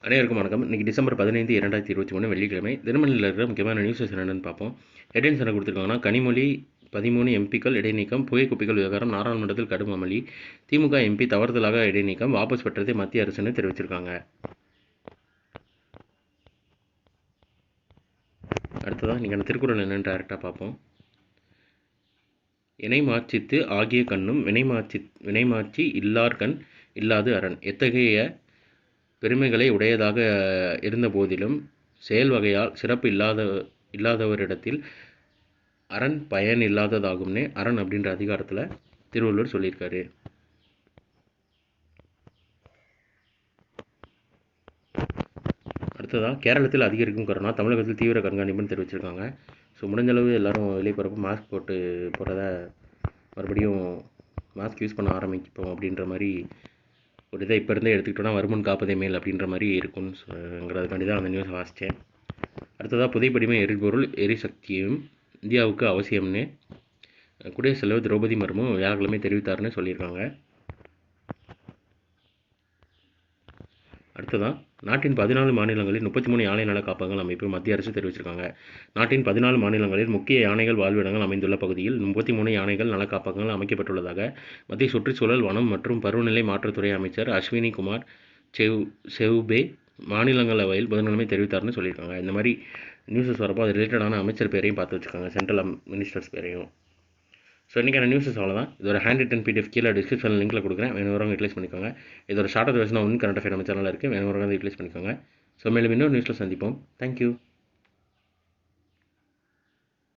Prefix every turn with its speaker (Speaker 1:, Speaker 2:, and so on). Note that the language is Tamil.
Speaker 1: அனைவருக்கும் வணக்கம். இன்றைக்கி டிசம்பர் 15, 2023 வெள்ளிக்கிழமை. தினமணியில் இருக்கிற முக்கியமான நியூஸஸ் என்னென்னு பார்ப்போம். ஹெட்லைன்ஸ் என்ன கொடுத்துருக்காங்கன்னா, கனிமொழி 13 எம்பிக்கள் இடைநீக்கம், புகைக்குப்பிகள் விவகாரம் நாடாளுமன்றத்தில் கடும் அமளி, திமுக எம்பி தவறுதலாக இடைநீக்கம், வாபஸ் பெற்றதை மத்திய அரசுன்னு தெரிவிச்சிருக்காங்க. அடுத்ததான் நீங்கள் திருக்குறள் என்னென்னு டேரெக்டாக பார்ப்போம். இணை மாட்சித்து ஆகிய கண்ணும் வினைமாட்சி இல்லார்கண் இல்லாது அரண். எத்தகைய பெருமைகளை உடையதாக இருந்த போதிலும் செயல் வகையால் சிறப்பு இல்லாதவரிடத்தில் அரண் பயன் இல்லாததாகும்னே அரண் அப்படின்ற அதிகாரத்தில் திருவள்ளுவர் சொல்லியிருக்காரு. அடுத்ததாக கேரளத்தில் அதிகரிக்கும் கொரோனா, தமிழகத்தில் தீவிர கண்காணிப்புன்னு தெரிவிச்சிருக்காங்க. ஸோ முடிஞ்சளவு எல்லோரும் வெளிப்பறப்போ மாஸ்க் போடுறத மறுபடியும் மாஸ்க் யூஸ் பண்ண ஆரம்பிப்போம் அப்படின்ற மாதிரி ஒரு இதை இப்போ இருந்தே எடுத்துக்கிட்டோன்னா வருமுன் காப்பதே மேல் அப்படின்ற மாதிரி இருக்குங்கிறதுக்காண்டி தான் அந்த நியூஸை வாசித்தேன். அடுத்ததாக புதைப்படிமை எரிபொருள் எரிசக்தியும் இந்தியாவுக்கு அவசியம்னு குடியரசுத் தலைவர் திரௌபதி முர்மு வியாழக்கிழமை தெரிவித்தார்னு சொல்லியிருக்காங்க. அடுத்ததான் நாட்டின் 14 மாநிலங்களில் 33 யானை நல காப்பகங்கள் அமைப்பு மத்திய அரசு தெரிவிச்சிருக்காங்க. நாட்டின் 14 மாநிலங்களில் முக்கிய யானைகள் வாழ்விடங்கள் அமைந்துள்ள பகுதியில் 33 யானைகள் நல காப்பகங்கள் அமைக்கப்பட்டுள்ளதாக மத்திய சுற்றுச்சூழல், வனம் மற்றும் பருவநிலை மாற்றத்துறை அமைச்சர் அஸ்வினி குமார் செவ்பே மாநிலங்களவையில் புதன்கிழமை தெரிவித்தார்னு சொல்லியிருக்காங்க. இந்த மாதிரி நியூஸஸ் வரப்போ அது ரிலேட்டடான அமைச்சர் பேரையும் பார்த்து வச்சுருக்காங்க, சென்ட்ரல் மினிஸ்டர்ஸ் பேரையும். ஸோ இன்றைக்கான நியூஸஸ் அவ்வளோதான். இதோட ஹேண்ட் ரிட்டன் பிடிஎஃப் கீழே டிஸ்கிரிப்ஷனில் லிங்க்கில் கொடுக்குறேன், வேணுறவங்க யூட்டிலைஸ் பண்ணிக்கோங்க. இதோட ஷார்ட் வெர்ஷன் கரண்ட் அஃபேர் நம்ம சேனலில் இருக்குது, வேணுறவங்க யூட்டிலைஸ் பண்ணிக்கோங்க. ஸோ மேலும் இன்னொரு நியூஸில் சந்திப்போம். தேங்க்யூ.